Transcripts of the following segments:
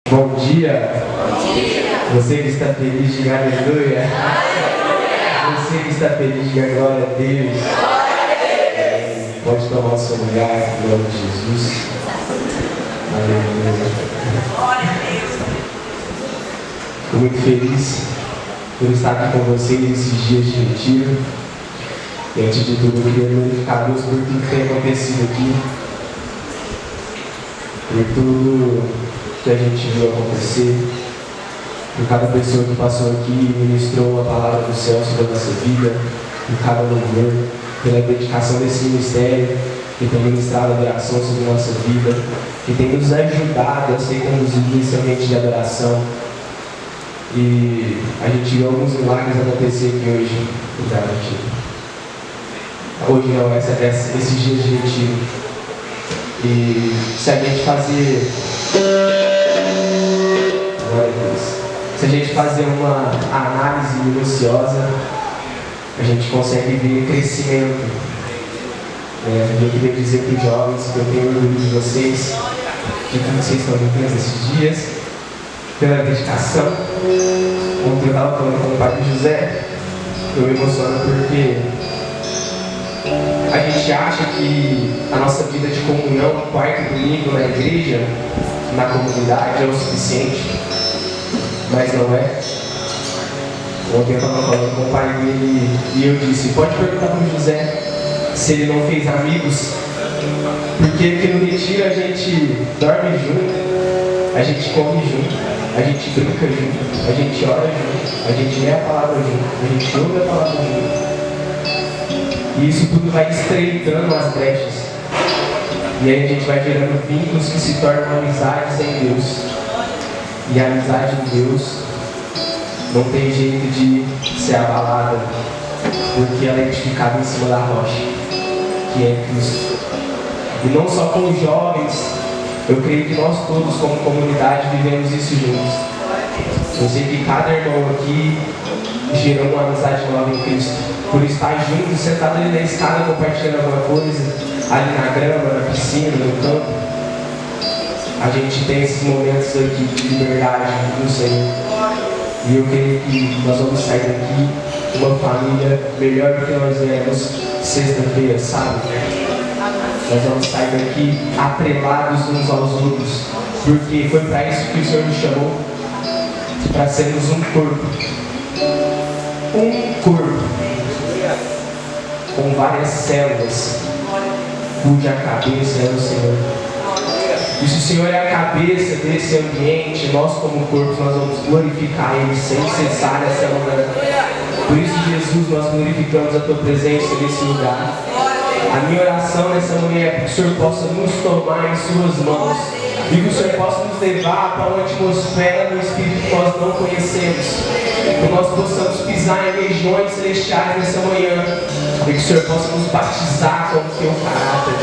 Bom dia. Bom dia. Você que está feliz, diga aleluia. Você que está feliz, diga glória a Deus. Pode tomar o seu lugar, em nome de Jesus. Aleluia. Estou muito feliz por estar aqui com vocês nesses dias de retiro. E antes de tudo, eu queria glorificar a Deus por tudo que tem acontecido aqui, por tudo que a gente viu acontecer, por cada pessoa que passou aqui e ministrou a palavra do céu sobre a nossa vida, por cada louvor, pela dedicação desse ministério que tem ministrado a adoração sobre a nossa vida, que tem nos ajudado a ser conduzidos nesse ambiente de adoração. E a gente viu alguns milagres acontecer aqui hoje. Hoje não, esses dias de retiro. E se a gente fazer uma análise minuciosa, a gente consegue ver crescimento. Eu queria dizer para os jovens que eu tenho orgulho de vocês, de tudo que vocês estão vivendo esses dias, pela dedicação. Ontem eu estava falando com o pai de José, eu me emociono porque a gente acha que a nossa vida de comunhão no quarto domingo na igreja, na comunidade, é o suficiente, mas não é. Ontem eu estava falando com o pai dele e eu disse: pode perguntar para o José se ele não fez amigos, porque aqui no retiro a gente dorme junto, a gente come junto, a gente brinca junto, a gente ora junto, a gente lê a palavra junto, a gente ouve a palavra junto. E isso tudo vai estreitando as brechas. E aí a gente vai gerando vínculos que se tornam amizades em Deus. E a amizade em Deus não tem jeito de ser abalada, porque ela é edificada em cima da rocha, que é Cristo. E não só com os jovens, eu creio que nós todos como comunidade vivemos isso juntos. Eu sei que cada irmão aqui gerou uma amizade nova em Cristo. Por estar juntos, sentado ali na escada, compartilhando alguma coisa, ali na grama, na piscina, no campo. A gente tem esses momentos aqui de liberdade no Senhor. E eu creio que nós vamos sair daqui uma família melhor do que nós éramos sexta-feira, sabe? Nós vamos sair daqui atrelados uns aos outros, porque foi para isso que o Senhor nos chamou, para sermos um corpo. Um corpo com várias células, cuja cabeça é o Senhor. E se o Senhor é a cabeça desse ambiente, nós como corpo, nós vamos glorificar Ele sem cessar nessa manhã. Por isso, Jesus, nós glorificamos a Tua presença nesse lugar. A minha oração nessa manhã é que o Senhor possa nos tomar em Suas mãos e que o Senhor possa nos levar para uma atmosfera no Espírito que nós não conhecemos. Que nós possamos pisar em regiões celestiais nessa manhã e que o Senhor possa nos batizar com o Teu caráter.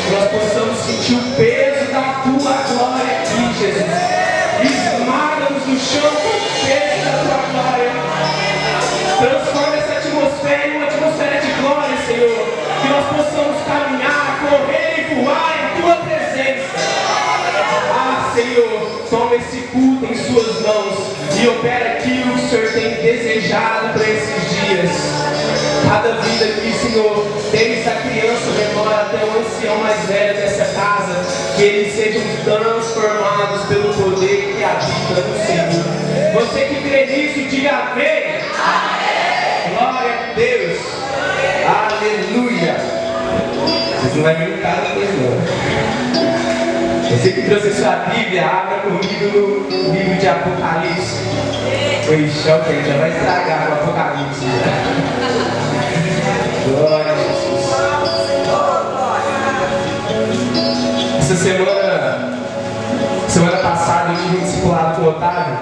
Que nós possamos sentir o peso da Tua glória aqui, Jesus. Esmaga-nos no chão com o peso da Tua glória. Transforma essa atmosfera em uma atmosfera de glória, Senhor. Que nós possamos caminhar, correr e voar em Tua presença. Ah, Senhor, toma esse culto em Suas mãos e opera aquilo que o Senhor tem desejado para esses dias. Cada vida aqui, Senhor, desde a criança menor até o ancião mais velho dessa casa, que eles sejam transformados pelo poder que habita no Senhor. Você que crê nisso, diga amém. Amém. Glória a Deus. Aleluia. Vocês não vão me imitar depois não. Você que trouxe a sua Bíblia, abra comigo no livro de Apocalipse. Ixi, ok, já vai estragar o Apocalipse. Glória a Jesus. Essa semana passada eu tive um discipulado com o Otávio,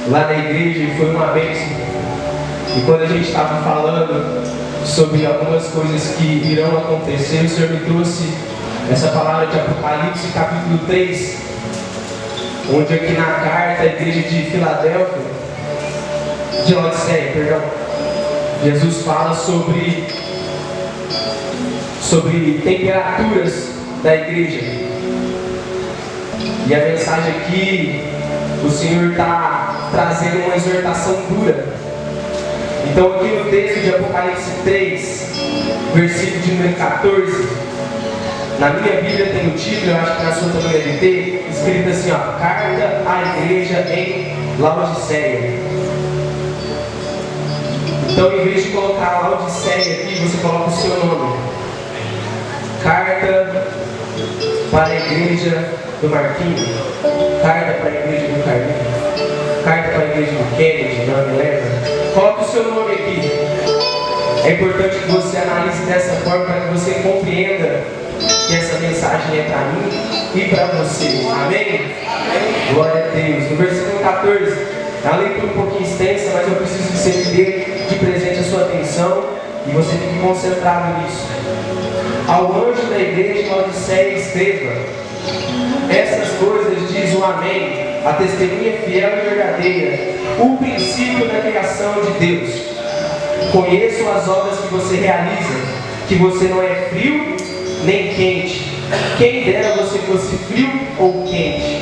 lá na igreja, e foi uma bênção. E quando a gente estava falando sobre algumas coisas que irão acontecer, o Senhor me trouxe essa palavra de Apocalipse, capítulo 3, onde aqui na carta, a igreja de Filadélfia, de Laodiceia, perdão, Jesus fala sobre temperaturas da igreja. E a mensagem aqui, o Senhor está trazendo uma exortação dura. Então aqui no texto de Apocalipse 3, versículo de número 14, na minha Bíblia tem o título, eu acho que na sua também deve ter, escrito assim, ó, Carta à Igreja em Laodiceia. Então, em vez de colocar Laodiceia aqui, você coloca o seu nome. Carta para a Igreja do Marquinhos, carta para a Igreja do Carlinhos, carta para a Igreja do Kennedy, da Milena. Coloca o seu nome aqui. É importante que você analise dessa forma para que você compreenda que essa mensagem é para mim e para você. Amém? Amém? Glória a Deus. No versículo 14, a leitura um pouquinho extensa, mas eu preciso que você me dê de presente a sua atenção e você fique concentrado nisso. Ao anjo da igreja de Laodiceia escreva: essas coisas diz o Amém, a testemunha fiel e verdadeira, o princípio da criação de Deus. Conheço as obras que você realiza, que você não é frio nem quente. Quem dera você fosse frio ou quente.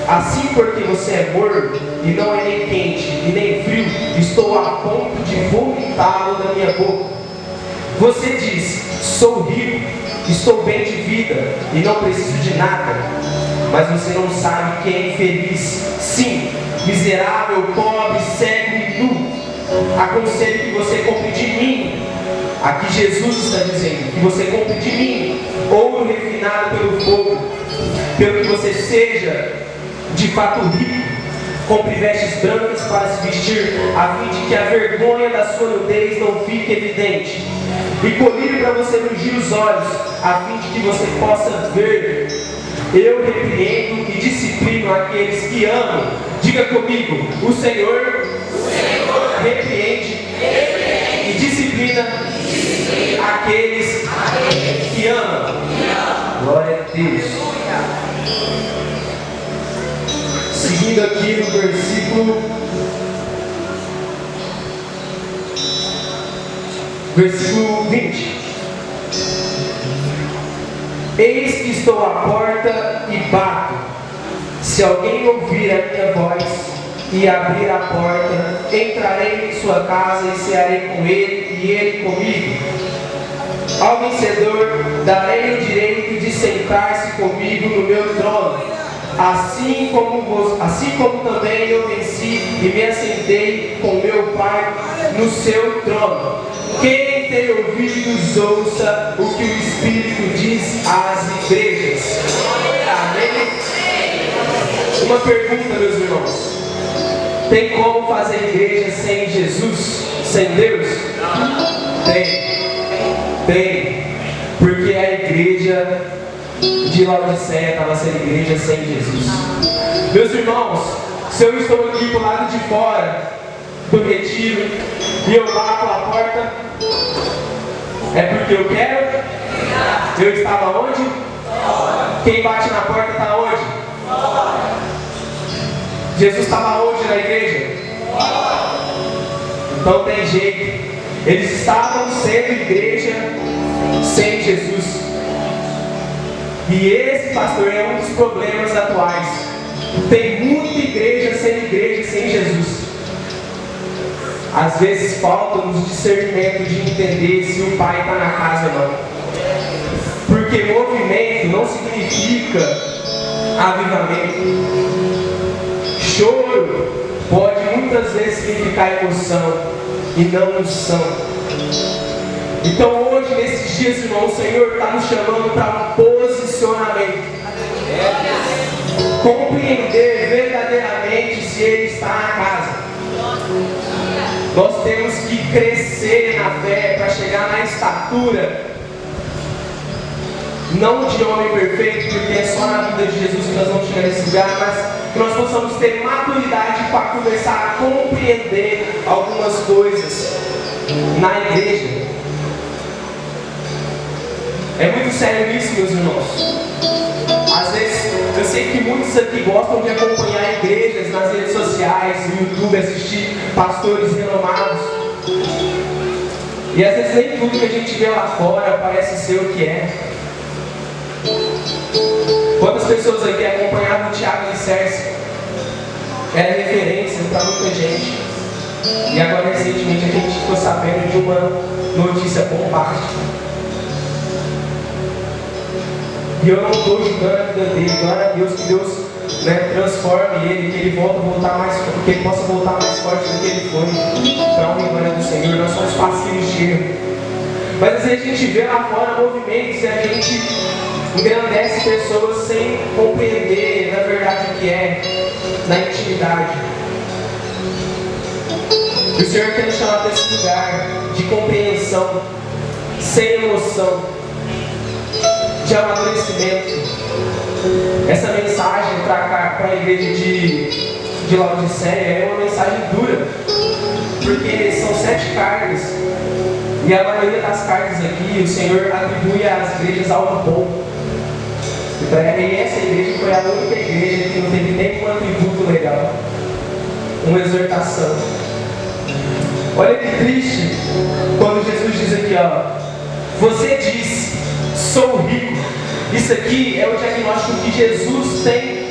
Assim, porque você é morno e não é nem quente e nem frio, estou a ponto de vomitá-lo da minha boca. Você diz: sou rico, estou bem de vida e não preciso de nada. Mas você não sabe quem é infeliz. Sim, miserável, pobre, cego e nu. Aconselho que você compre de mim. Aqui Jesus está dizendo que você compre de mim ouro refinado pelo fogo, pelo que você seja de fato rico. Compre vestes brancas para se vestir, a fim de que a vergonha da sua nudez não fique evidente. E colírio para você ungir os olhos, a fim de que você possa ver. Eu repreendo e disciplino aqueles que amam. Diga comigo: o Senhor repreende e disciplina aqueles que amam. Glória a Deus. Seguindo aqui no versículo 20. Eis que estou à porta e bato. Se alguém ouvir a minha voz e abrir a porta, entrarei em sua casa e cearei com ele e ele comigo. Ao vencedor darei o direito de sentar-se comigo no meu trono, assim como também eu venci e me assentei com meu Pai no seu trono. Quem tem ouvidos, ouça o que o Espírito diz às igrejas. Amém? Uma pergunta, meus irmãos: tem como fazer igreja sem Jesus? Sem Deus? Tem. Porque a igreja de Laodiceia estava sendo igreja sem Jesus. Meus irmãos, se eu estou aqui do lado de fora do retiro e eu bato a porta, é porque eu quero? Eu estava onde? Quem bate na porta está onde? Jesus estava onde na igreja? Então tem jeito. Eles estavam sendo igreja sem Jesus. E esse, pastor, é um dos problemas atuais. Tem muita igreja sem Jesus. Às vezes falta-nos discernimento de entender se o Pai está na casa ou não. Porque movimento não significa avivamento. Choro pode muitas vezes significar emoção e não unção. Então hoje, nesses dias, irmão, o Senhor está nos chamando para um posicionamento. Compreender verdadeiramente se Ele está na casa. Nós temos que crescer na fé para chegar na estatura, não de homem perfeito, porque é só na vida de Jesus que nós vamos chegar nesse lugar, mas que nós possamos ter maturidade para começar a compreender algumas coisas na igreja. É muito sério isso, meus irmãos. Às vezes, eu sei que muitos aqui gostam de acompanhar igrejas nas redes sociais, no YouTube, assistir pastores renomados. E às vezes nem tudo que a gente vê lá fora parece ser o que é. Quantas pessoas aqui acompanhavam o Thiago Alicerce. Era referência para muita gente. E agora, recentemente, a gente ficou sabendo de uma notícia bombástica. E eu não estou julgando a vida dele. Glória a Deus, que Deus, né, transforme ele, que ele que ele possa voltar mais forte do que ele foi, para a honra e glória do Senhor. Nós somos passivos de erro. Mas às vezes a gente vê lá fora movimentos e a gente engrandece pessoas sem compreender na verdade o que é, na intimidade. E o Senhor quer nos chamar para esse lugar de compreensão, sem emoção, de amadurecimento. Essa mensagem para a igreja de Laodiceia é uma mensagem dura, porque são 7 cargas, e a maioria das cargas aqui o Senhor atribui às igrejas algo bom. E essa igreja foi a única igreja que não teve nenhum atributo legal, uma exortação. Olha que triste quando Jesus diz aqui, você diz, sou rico. Isso aqui é o diagnóstico que Jesus tem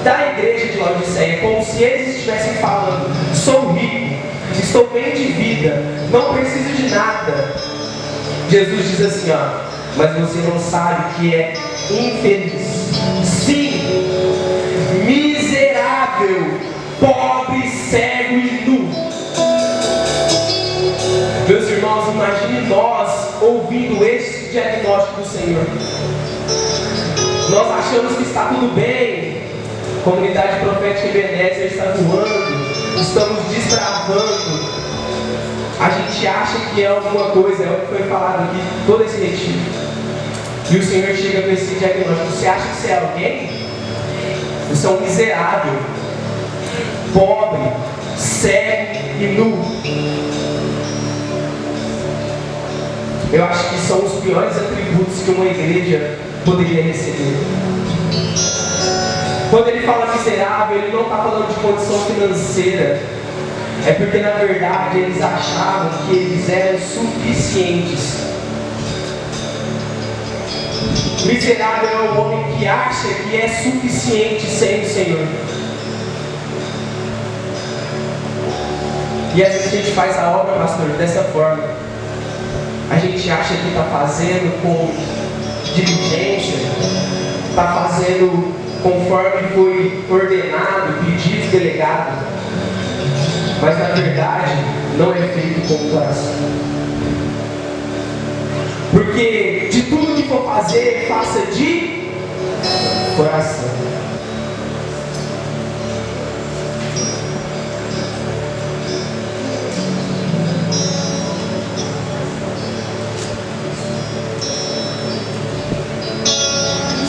da igreja de Laodiceia, como se eles estivessem falando, sou rico, estou bem de vida, não preciso de nada. Jesus diz assim, mas você não sabe que é infeliz, sim, miserável, pobre, cego e nu. Meus irmãos, imagine nós ouvindo esse diagnóstico do Senhor. Nós achamos que está tudo bem, comunidade profética Ebenezer está voando, estamos desbravando. A gente acha que é alguma coisa, é o que foi falado aqui, todo esse retiro. E o Senhor chega com esse diagnóstico. Você acha que você é alguém? Você é um miserável, pobre, cego e nu. Eu acho que são os piores atributos que uma igreja poderia receber. Quando ele fala miserável, ele não está falando de condição financeira. É porque na verdade eles achavam que eles eram suficientes. Miserável é o homem que acha que é suficiente sem o Senhor. E às vezes a gente faz a obra, pastor, dessa forma. A gente acha que está fazendo com diligência, está fazendo conforme foi ordenado, pedido, delegado. Mas na verdade não é feito com o coração. Porque de tudo que for fazer, faça de coração.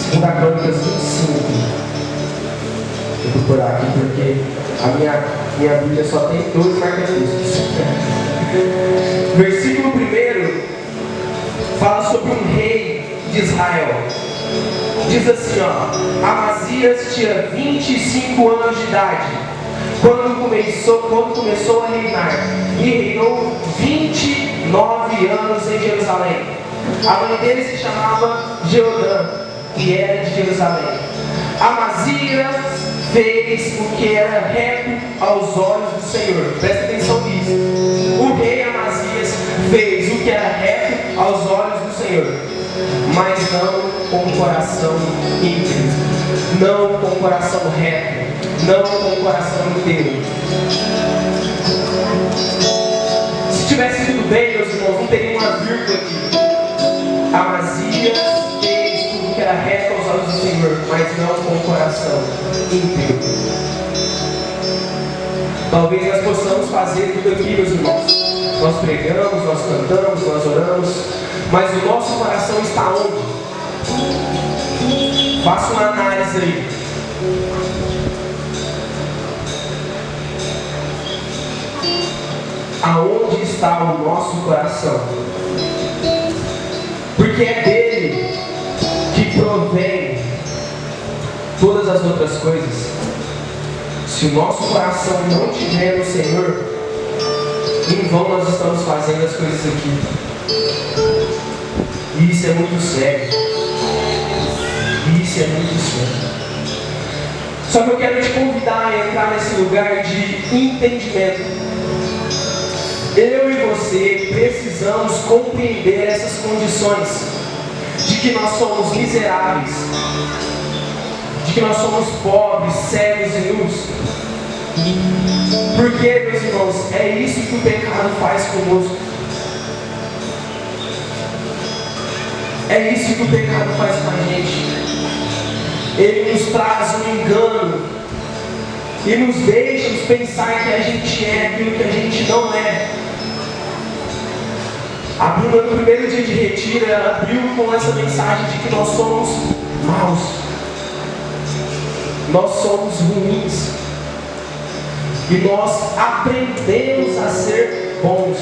Segunda Crônicas 25. Vou procurar aqui porque a minha Bíblia só tem 2 marca-textos. Versículo 1 fala sobre um rei de Israel. Diz assim, Amazias tinha 25 anos de idade quando começou a reinar, e reinou 29 anos em Jerusalém. A mãe dele se chamava Jeodã, que era de Jerusalém. Amazias fez o que era reto aos olhos do Senhor. Presta atenção nisso. O rei Amazias fez o que era reto aos olhos do Senhor, mas não com o coração íntegro, não com o coração reto, não com o coração inteiro. Se tivesse tudo bem, meus irmãos, não teria uma vírgula aqui. Amazias fez tudo que era reto aos olhos do Senhor, mas não com o coração íntegro. Talvez nós possamos fazer tudo aqui, meus irmãos. Nós pregamos, nós cantamos, nós oramos, mas o nosso coração está onde? Faça uma análise aí. Aonde está o nosso coração? Porque é dele que provém todas as outras coisas. Se o nosso coração não estiver no Senhor, em vão nós estamos fazendo as coisas aqui. E isso é muito sério. Isso é muito sério. Só que eu quero te convidar a entrar nesse lugar de entendimento. Eu e você precisamos compreender essas condições de que nós somos miseráveis, de que nós somos pobres, cegos e nus. Porque, meus irmãos, é isso que o pecado faz conosco. É isso que o pecado faz com a gente. Ele nos traz um engano e nos deixa pensar que a gente é aquilo que a gente não é. A Bruna, no primeiro dia de retiro, ela abriu com essa mensagem de que nós somos maus, nós somos ruins, e nós aprendemos a ser bons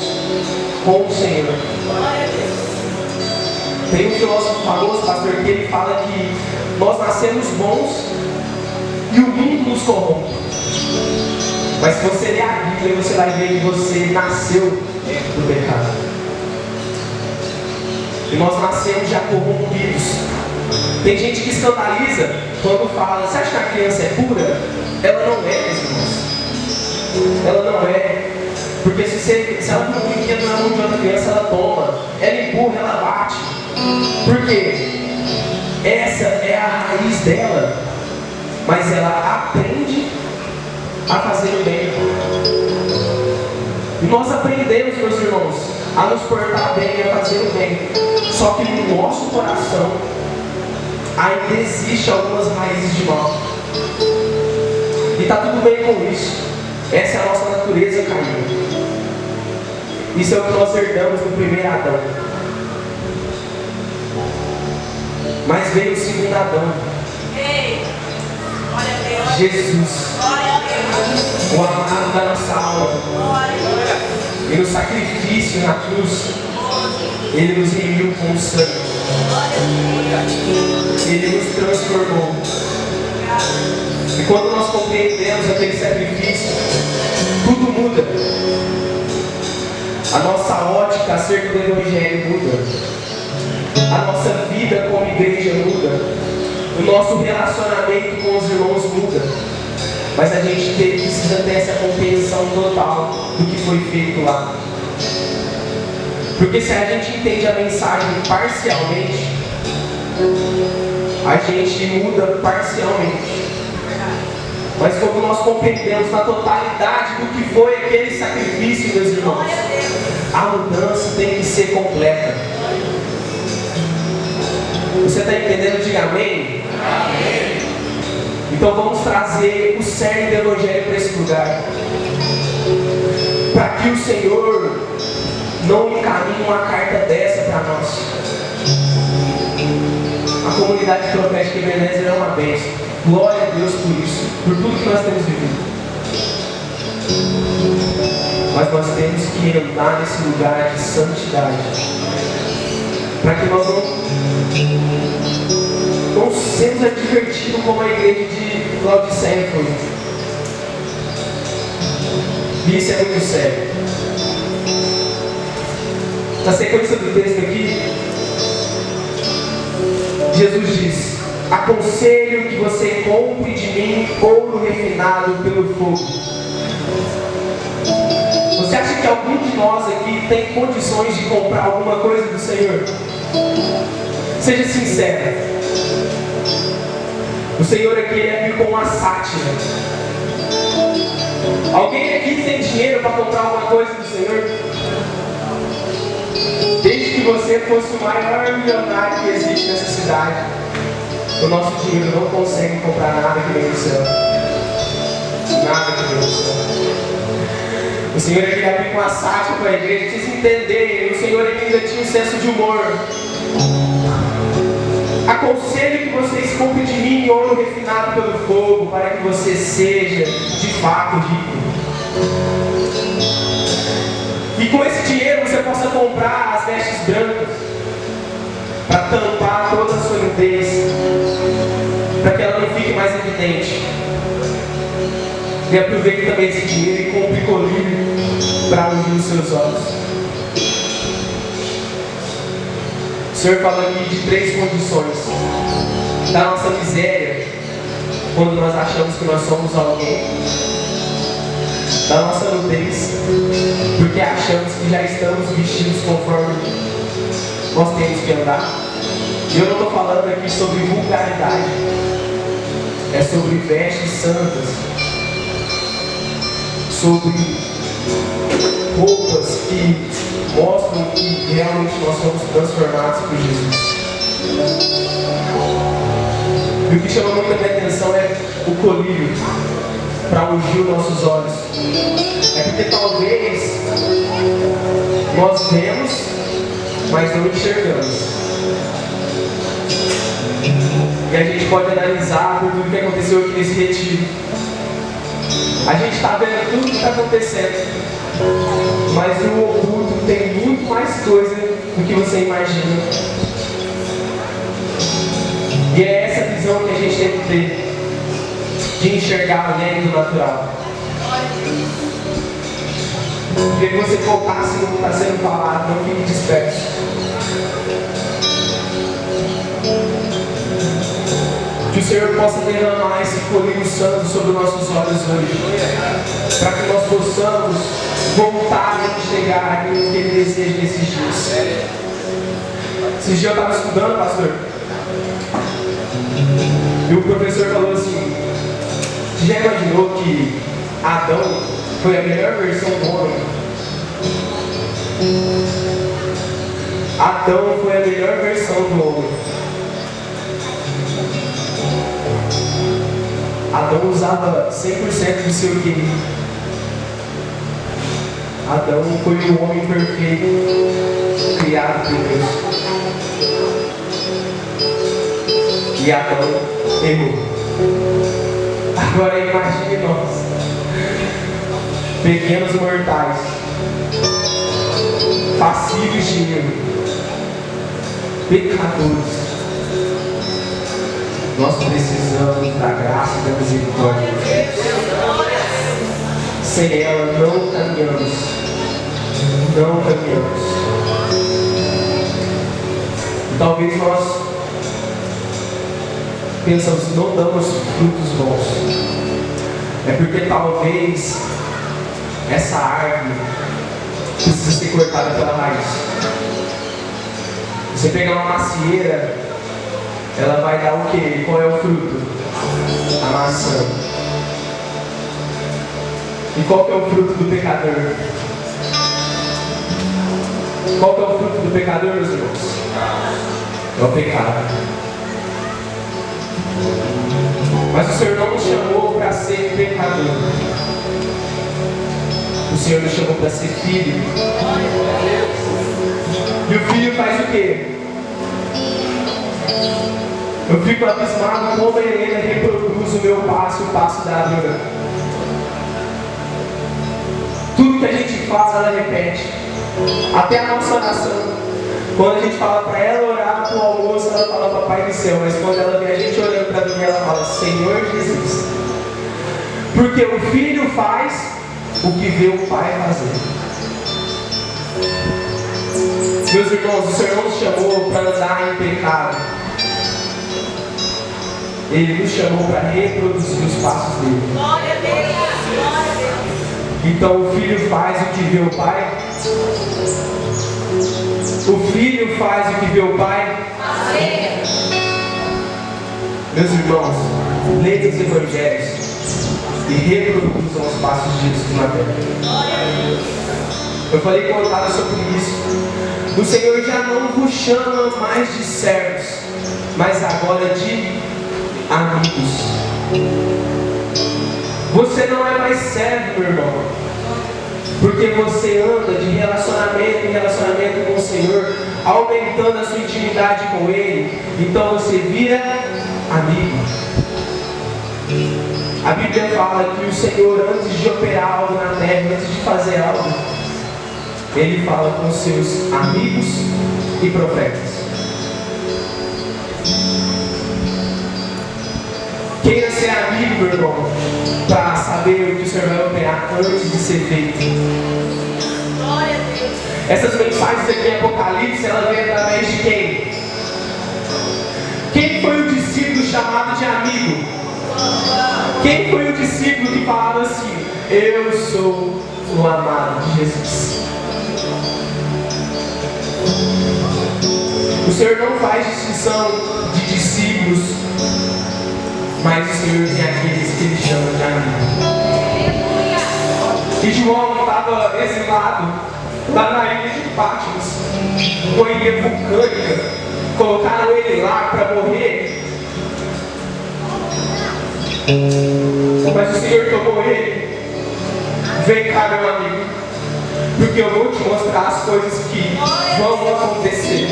com o Senhor. Tem um filósofo famoso, pastor, que ele fala que nós nascemos bons e o mundo nos corrompe. Mas se você ler a Bíblia, você vai ver que você nasceu do pecado. E nós nascemos já corrompidos. Tem gente que escandaliza quando fala: você acha que a criança é pura? Ela não é, meus irmãos. Ela não é. Porque se ela não brinquedo na mão de outra criança, ela toma. Ela empurra, ela bate. Por quê? Essa é a raiz dela. Mas ela aprende a fazer o bem. E nós aprendemos, meus irmãos, a nos portar bem e a fazer o bem. Só que no nosso coração ainda existe algumas raízes de mal. E está tudo bem com isso. Essa é a nossa natureza caída. Isso é o que nós herdamos do primeiro Adão. Mas veio o segundo Adão. Jesus, o amado da nossa alma. E no sacrifício na cruz, Ele nos remiu com o sangue. Ele nos transformou. E quando nós compreendemos aquele sacrifício, tudo muda. A nossa ótica acerca do Evangelho muda. A nossa vida como igreja muda. O nosso relacionamento com os irmãos muda. Mas a gente precisa ter essa compreensão total do que foi feito lá. Porque se a gente entende a mensagem parcialmente, a gente muda parcialmente. Mas quando nós compreendemos na totalidade do que foi aquele sacrifício, meus irmãos, a mudança tem que ser completa. Você está entendendo? Diga amém. Amém. Então vamos trazer o cerne do Evangelho para esse lugar, para que o Senhor não encaminhe uma carta dessa para nós. A comunidade profética Ebenezer é uma bênção. Glória a Deus por isso, por tudo que nós temos vivido. Mas nós temos que andar nesse lugar de santidade, para que nós não sejamos advertidos como a igreja de Laodiceia foi. Isso é muito sério. Na sequência do texto aqui, Jesus diz: aconselho que você compre de mim ouro refinado pelo fogo. Você acha que algum de nós aqui tem condições de comprar alguma coisa do Senhor? Seja sincero. O Senhor aqui é com uma sátira. Alguém aqui tem dinheiro para comprar alguma coisa do Senhor? Desde que você fosse o maior milionário que existe nessa cidade, o nosso dinheiro não consegue comprar nada que vem do céu. Nada que vem do céu. O Senhor aqui abriu com a sátira para a igreja, precisa entender. O Senhor ainda tinha um senso de humor. Aconselho que vocês comprem de mim ouro refinado pelo fogo, para que você seja de fato rico. E com esse dinheiro você possa comprar as vestes brancas, para tampar toda a sua nudez, para que ela não fique mais evidente. E aproveite também esse dinheiro e compre colírio para ungir os seus olhos. O Senhor fala aqui de 3 condições da nossa miséria quando nós achamos que nós somos alguém, da nossa nudez, porque achamos que já estamos vestidos conforme nós temos que andar. E eu não estou falando aqui sobre vulgaridade, é sobre vestes santas, sobre roupas que mostram que realmente nós somos transformados por Jesus. E o que chama muito a minha atenção é o colírio para ungir os nossos olhos. É porque talvez nós vemos, mas não enxergamos. E a gente pode analisar por tudo que aconteceu aqui nesse retiro. A gente está vendo tudo que está acontecendo, mas no oculto tem muito mais coisa do que você imagina. E é essa visão que a gente tem que ter, de enxergar além do natural. Queria que você focasse no que está sendo falado, não fique disperso. Que o Senhor possa derramar esse colírio santo sobre os nossos olhos hoje, para que nós possamos voltar a enxergar aquilo que Ele deseja nesses dias. Esses dias eu estava estudando, pastor, e o professor falou assim: você já imaginou que Adão foi a melhor versão do homem? Adão foi a melhor versão do homem. Adão usava 100% do seu QI. Adão foi o homem perfeito criado por Deus. E Adão errou. Agora imagine nós, pequenos mortais, passíveis de erro, pecadores. Nós precisamos da graça e da misericórdia de Deus. Sem ela não caminhamos. Não caminhamos. E talvez nós pensamos, não damos frutos bons. É porque talvez essa árvore precisa ser cortada pela raiz. Você pegar uma macieira, ela vai dar o quê? Qual é o fruto? A maçã. E qual que é o fruto do pecador? Qual que é o fruto do pecador, meus irmãos? É o pecado. Mas o Senhor não nos chamou para ser pecador. O Senhor nos chamou para ser filho. E o filho faz o quê? Eu fico abismado como ele reproduz o meu passo, o passo da Adora. Tudo que a gente faz, ela repete. Até a nossa oração. Quando a gente fala para ela orar para o almoço, ela fala Papai do céu. Mas quando ela vê a gente olhando para mim, ela fala Senhor Jesus. Porque o filho faz o que vê o pai fazer. Meus irmãos, o Senhor não nos chamou para andar em pecado. Ele nos chamou para reproduzir os passos dele. Glória a Deus, glória a Deus. Então o filho faz o que vê o pai. O filho faz o que vê o pai. Meus irmãos, leiam os evangelhos e reproduzam os passos de Jesus na terra. Eu falei contado sobre isso. O Senhor já não vos chama mais de servos, mas agora de amigos. Você não é mais servo, meu irmão, porque você anda de relacionamento em relacionamento com o Senhor, aumentando a sua intimidade com Ele. Então você vira amigo. A Bíblia fala que o Senhor, antes de operar algo na terra, antes de fazer algo, Ele fala com seus amigos e profetas. Queira ser amigo, meu irmão, para saber o que o Senhor vai operar antes de ser feito. Glória a Deus. Essas mensagens aqui em Apocalipse, ela vem através de quem? Quem foi o discípulo chamado de amigo? Quem foi o discípulo que falava assim: eu sou o amado de Jesus? O Senhor não faz distinção de discípulos, mas o Senhor tem aqueles que Ele chama de amigos. E João estava exilado lá na ilha de Patmos, uma ilha vulcânica. Colocaram ele lá para morrer. Mas o Senhor tomou ele. Vem cá, meu amigo, porque eu vou te mostrar as coisas que vão acontecer.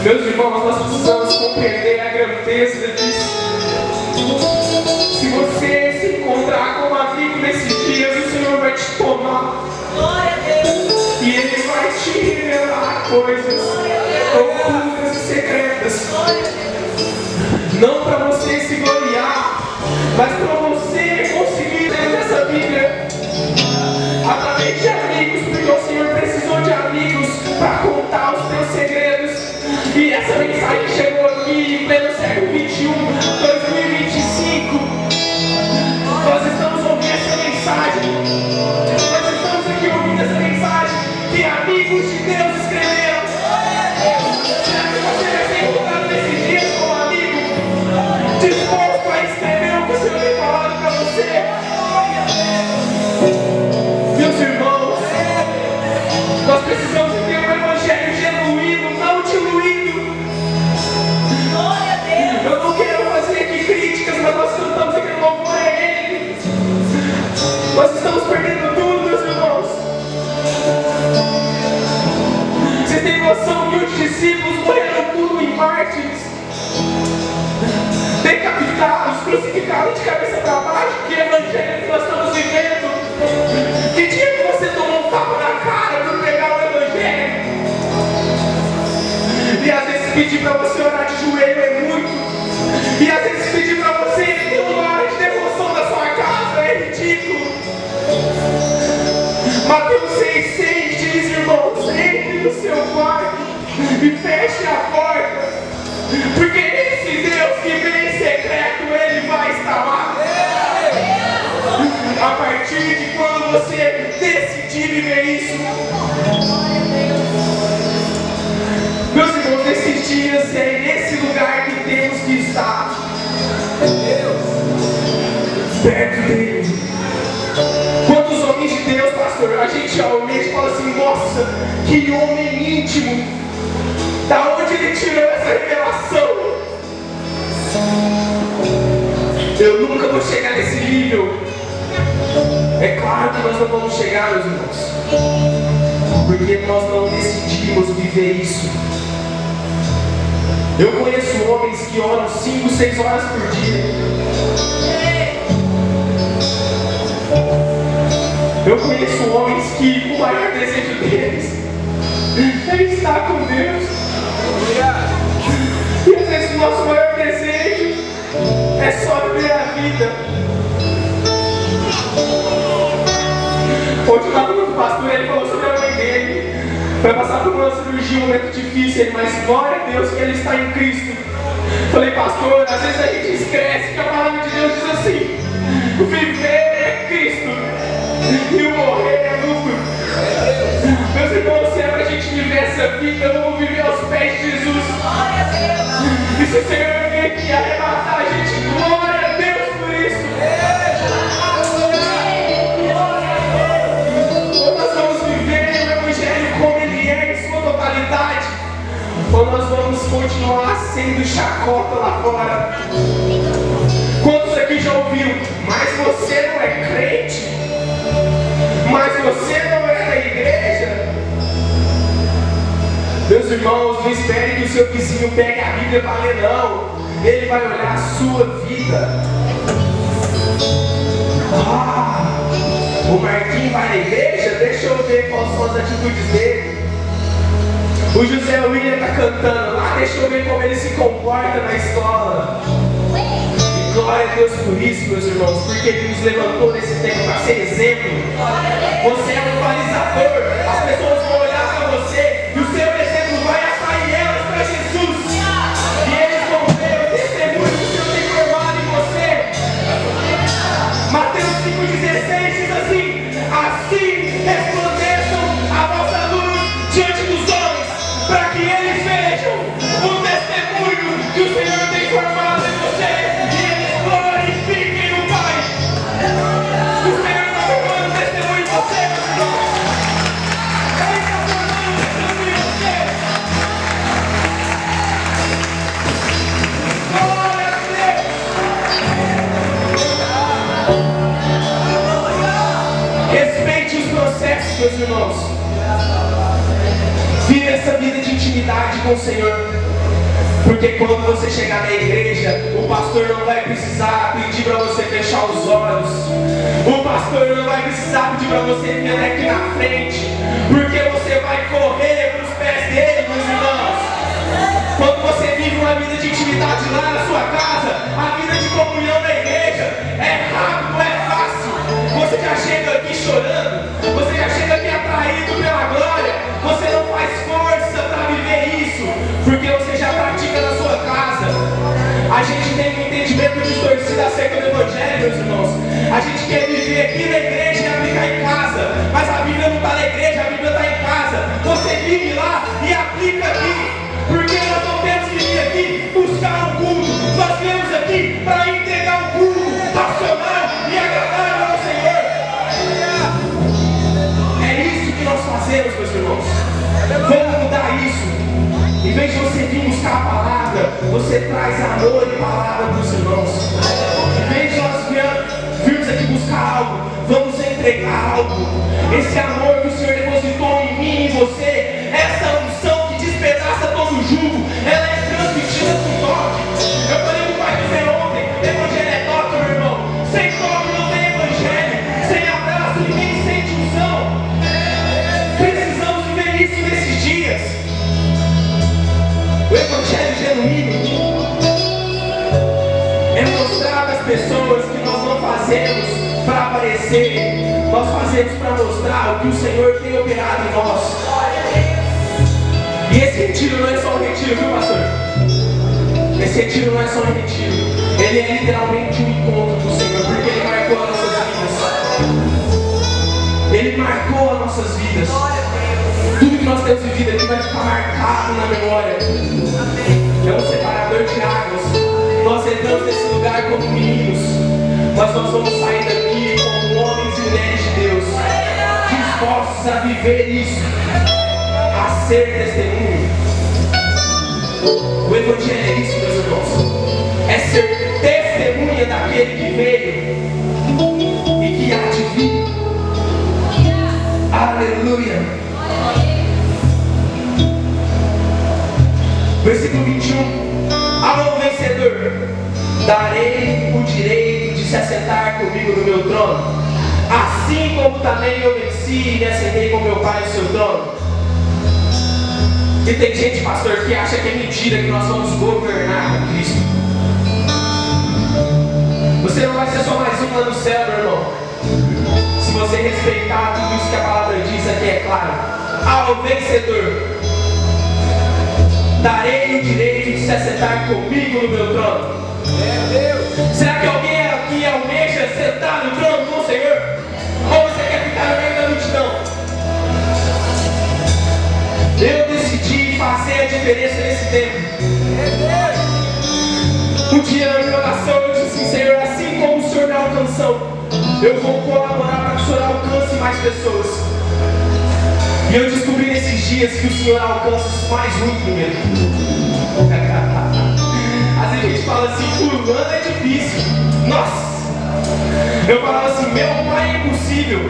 Meus irmãos, nós precisamos compreender a grandeza disso. Se você se encontrar com um amigo nesses dias, o Senhor vai te tomar. E Ele vai te revelar coisas ocultas e secretas. Não para você se gloriar, mas para você conseguir ler essa Bíblia através de amigos, porque o Senhor precisou de amigos para contar os teus segredos. E essa mensagem chegou aqui em pleno século 21, 2025. Nós estamos ouvindo essa mensagem. Nós estamos aqui ouvindo essa mensagem que amigos de Deus escreveram. Será que você vai ser encontrado nesses dias com um amigo disposto a escrever o que o Senhor tem falado para você? Meus irmãos, nós precisamos ter um evangelho genuíno, não diluído. Eu não quero fazer aqui críticas, mas nós cantamos aqui no louvor a Ele. Nós estamos perdendo tudo, meus irmãos. Vocês têm noção que os discípulos morreram tudo em mártires? Decapitados, crucificados de cabeça para baixo. Que evangelho que nós estamos vivendo? Que dia que você tomou um tapa na cara por pregar o evangelho? E às vezes pedir para você orar de joelho é muito. E às vezes pedir para você ter uma hora de devoção da sua casa é ridículo. Mateus 6,6 diz, irmãos, entre no seu quarto e feche a porta, porque esse Deus que vem em secreto, Ele vai estar lá. A partir de quando você decidir viver isso. Meus irmãos, nesses dias é nesse lugar que temos que estar. Perto dele. Quantos homens de Deus, pastor, a gente realmente fala assim: nossa, que homem íntimo. Da onde ele tirou essa revelação? Eu nunca vou chegar nesse nível. É claro que nós não vamos chegar, meus irmãos, porque nós não decidimos viver isso. Eu conheço homens que oram 5, 6 horas por dia. Eu conheço homens que o maior desejo deles é estar com Deus. E às vezes o nosso maior desejo é só viver a vida. Hoje eu estava com o pastor, ele falou sobre a mãe dele. Vai passar por uma cirurgia, um momento difícil, mas glória a Deus que ele está em Cristo. Falei, pastor, às vezes a gente esquece que a palavra de Deus diz assim: o viver é Cristo e o morrer é lucro. Meus irmãos, se é para a gente viver essa vida, vamos viver aos pés de Jesus. E se o Senhor vir aqui arrebatar a gente, glória a Deus por isso. Ou nós vamos viver o Evangelho como ele é em sua totalidade, ou nós vamos continuar sendo chacota lá fora. Quantos aqui já ouviram? Mas você não é crente? Mas você não é da igreja? Meus irmãos, não espere que o seu vizinho pegue a Bíblia para ler, não. Ele vai olhar a sua vida. O Marquinhos vai na igreja? Deixa eu ver quais são as atitudes dele. O José William está cantando lá, deixa eu ver como ele se comporta na escola. E glória a Deus por isso, meus irmãos, porque Ele nos levantou nesse tempo para ser exemplo. Você é um balizador, as pessoas vão olhar para você e o seu exemplo vai atrair elas para Jesus. E eles vão ver o testemunho que o Senhor tem meus irmãos. Vive essa vida de intimidade com o Senhor. Porque quando você chegar na igreja, o pastor não vai precisar pedir para você fechar os olhos. O pastor não vai precisar pedir para você vir aqui na frente. Porque você vai correr para os pés dele, meus irmãos. Quando você vive uma vida de intimidade lá na sua casa, a vida de comunhão na igreja é rápido, é fácil. Você já chega aqui chorando, você já chega aqui atraído pela glória. Você não faz força para viver isso, porque você já pratica na sua casa. A gente tem um entendimento distorcido acerca do Evangelho, meus irmãos. A gente quer viver aqui na igreja e aplicar em casa, mas a Bíblia não está na igreja, a Bíblia está em casa. Você vive lá e aplica aqui. Porque nós não temos que vir aqui buscar um culto. Nós viemos aqui para entregar um culto racional e agradável ao Senhor. É isso que nós fazemos, meus irmãos. Vamos mudar isso. Em vez de você vir buscar a palavra, você traz amor e palavra para os irmãos. Em vez de nós virmos aqui buscar algo, vamos entregar algo. Esse amor que o Senhor depositou em mim e em você, essa unção que despedaça todo o jugo, ela é transmitida com toque. Eu falei com o pai do Zé ontem, evangelho é toque, meu irmão. Sem toque não tem evangelho. Sem abraço ninguém sente unção. Precisamos viver isso nesses dias. O evangelho genuíno é mostrar para as pessoas que nós não fazemos para aparecer, nós fazemos para mostrar o que o Senhor tem operado em nós. E esse retiro não é só um retiro, viu, pastor? Esse retiro não é só um retiro, ele é literalmente um encontro com o Senhor, porque ele marcou as nossas vidas. Ele marcou as nossas vidas. Tudo que nós temos vivido aqui vai ficar marcado na memória. É um separador de águas. Nós entramos nesse lugar como meninos, mas nós vamos sair daqui como homens e mulheres de Deus, dispostos a viver isso, a ser testemunho. O Evangelho é isso, meus irmãos. É ser testemunha daquele que veio e que há de vir. Aleluia. Versículo 21. Ao vencedor darei o direito de se assentar comigo no meu trono, assim como também eu venci e me assentei com meu Pai no seu trono. E tem gente, pastor, que acha que é mentira que nós vamos governar com Cristo. Você não vai ser só mais um lá no céu, meu irmão. Se você respeitar tudo isso que a palavra diz aqui, é claro. Ao vencedor darei o direito de se assentar comigo no meu trono. Será que alguém aqui almeja sentar no trono com o Senhor? Ou você quer ficar no meio da multidão? Eu decidi fazer a diferença nesse tempo. Um dia na minha oração eu disse assim: Senhor, assim como o Senhor me alcançou, eu vou colaborar para que o Senhor alcance mais pessoas. E eu descobri nesses dias que o Senhor alcança os mais ruins primeiro. Às vezes a gente fala assim: fulano é difícil. Nossa! Eu falava assim: meu pai é impossível.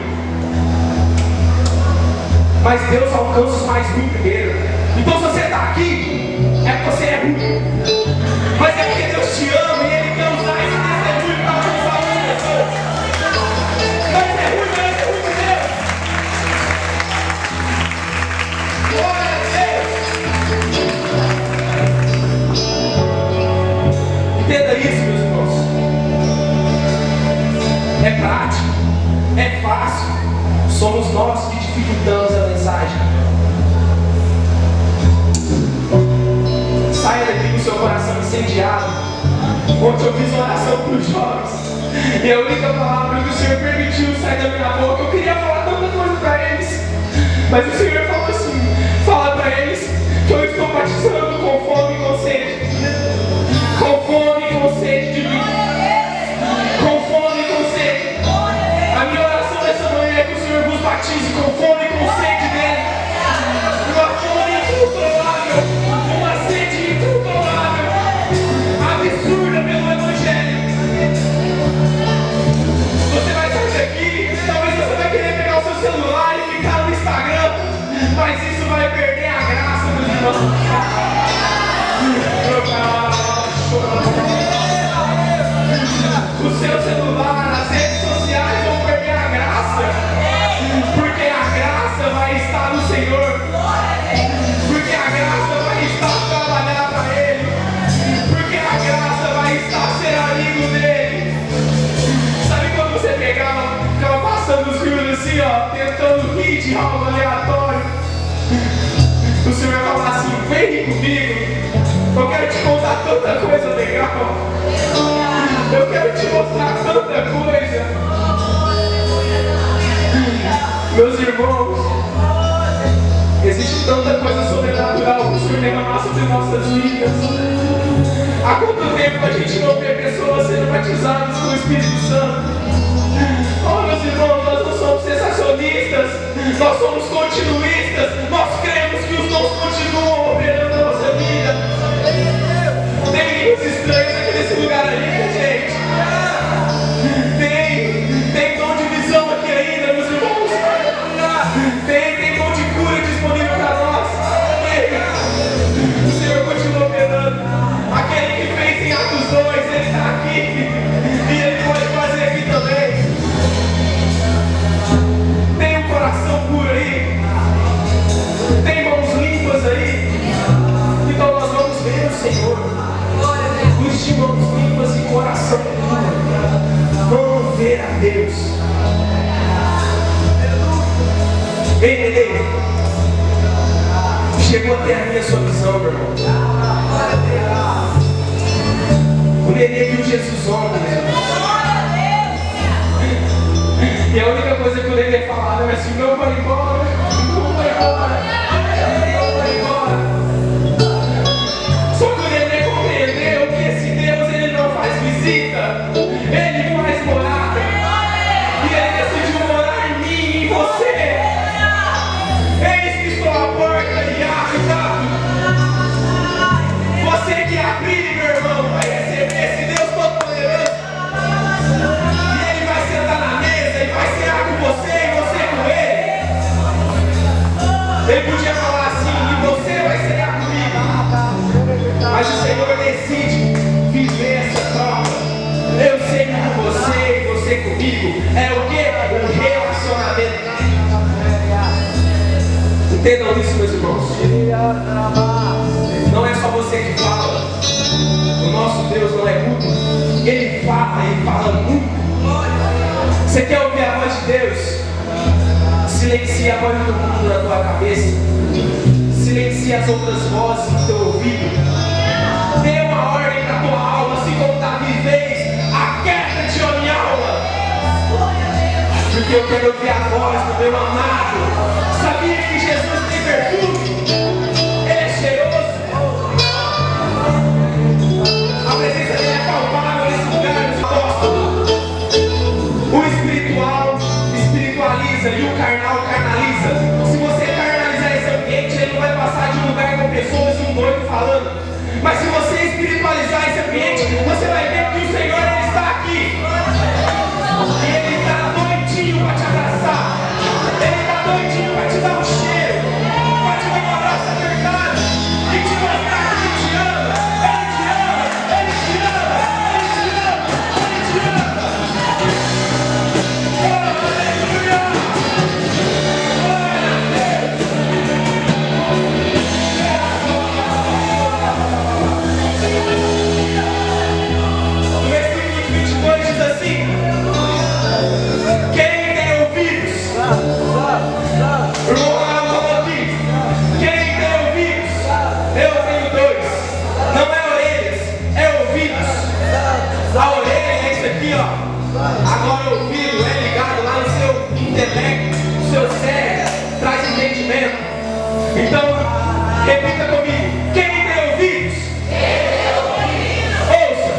Mas Deus alcança os mais ruins primeiro. Então se você está aqui, é porque você é ruim. Mas é porque Deus te ama e Ele quer usar esse testemunho para alcançar outras pessoas. Mas é ruim de Deus. Glória a Deus. Entenda isso, meus irmãos. É prático, é fácil. Somos nós que dificultamos a mensagem. Saia daqui com o seu coração incendiado. Ontem eu fiz uma oração para os jovens, e a única palavra que o Senhor permitiu sair da minha boca, eu queria falar tanta coisa para eles, mas o Senhor falou assim: fala para eles que eu estou batizando com fome e com sede. Com fome e com sede de mim. Com fome e com sede. A minha oração nessa manhã é que o Senhor vos batize com fome e com sede dele. Uma fome incontrolável, uma sede incontrolável, absurda pelo Evangelho. Você vai sair daqui, talvez você vai querer pegar o seu celular e ficar perder a graça dos irmãos. O seu celular, as redes sociais vão perder a graça, porque a graça vai estar no Senhor, porque a graça vai estar a trabalhar para Ele, porque a graça vai estar a ser amigo dEle. Sabe quando você ficava passando os filmes assim, ó, tentando rir de algo aleatório? O Senhor vai falar assim: vem comigo, eu quero te contar tanta coisa legal, eu quero te mostrar tanta coisa. Meus irmãos, existe tanta coisa sobrenatural que o Senhor derramar sobre nossas vidas. Há quanto tempo a gente não vê pessoas sendo batizadas com o Espírito Santo? Oh, meus irmãos, nós não somos sensacionistas, nós somos continuistas, nós cremos que os dons continuam operando na nossa vida. Tem línguas estranhas aqui nesse lugar ainda, gente. Tem dom de visão aqui ainda, meus irmãos. Tem dom de cura disponível para nós. O Senhor continua operando. Aquele que fez em Atos 2, Ele está aqui. E Ele pode fazer aqui também. Tem um coração puro aí. Tem mãos limpas aí. Então nós vamos ver o Senhor. Os de mãos limpas e coração puro vão ver a Deus. Ei, Nenê, chegou até a minha sua visão, meu irmão. O Nenê viu Jesus ontem, e a única coisa que o Nenê falava era assim: não vai embora, não vai embora, não vai embora. Só que o Nenê compreendeu que esse Deus, Ele não faz visita, Ele faz morada. E Ele decidiu morar em mim e em você. Eis que estou à porta e abro. Você que abrir, meu irmão, vai receber esse Deus todo-poderoso. E Ele vai sentar na mesa e vai cear com você e você com Ele. Ele podia falar assim: e você vai cear comigo. Mas o Senhor decide viver essa prova. Eu sei com você e você comigo. É o quê? Um relacionamento. Entendam isso, meus irmãos. Não é só você que fala. O nosso Deus não é mudo. Ele fala muito. Você quer ouvir a voz de Deus? Silencia a voz do mundo na tua cabeça. Silencia as outras vozes no teu ouvido. Dê uma ordem para a tua alma, assim como Davi fez. Aquieta-te, ó minha alma. Porque eu quero ouvir a voz do meu amado. Sabia que Jesus tem perfume? Ele é cheiroso. A presença dele é palpável nesse lugar, meus apóstolos. O espiritual espiritualiza e o carnal carnaliza. Se você carnalizar esse ambiente, ele não vai passar de um lugar com pessoas e um doido falando. Mas se você espiritualizar esse ambiente, você vai ver que o Senhor, Ele está aqui. E Ele está doidinho para te abraçar. Ele está doidinho para te dar um cheiro, para te dar um abraço apertado e te mostrar que Ele te ama. Ele te ama, Ele te ama, Ele te ama, Ele te ama. Oh, aleluia! Glória a Deus! O versículo 22 diz assim: quem tem ouvidos, o irmão Ronaldo falou aqui, quem tem ouvidos, eu tenho dois, não é orelhas, é ouvidos. A orelha é isso aqui, ó. Agora o ouvido é ligado lá no seu intelecto, no seu cérebro, traz entendimento. Então, repita comigo: quem tem ouvidos, ouça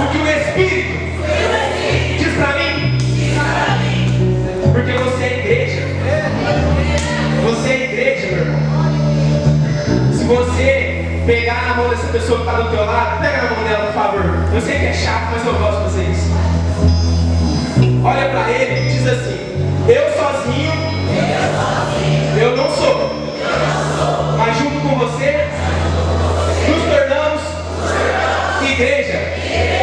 o que o Espírito diz para mim. Porque você é igreja. Você é igreja, meu irmão. Se você pegar na mão dessa pessoa que está do teu lado, pega na mão dela, por favor. Eu sei que é chato, mas eu gosto de fazer isso. Olha para ele e diz assim: eu sozinho, eu não sou. igreja?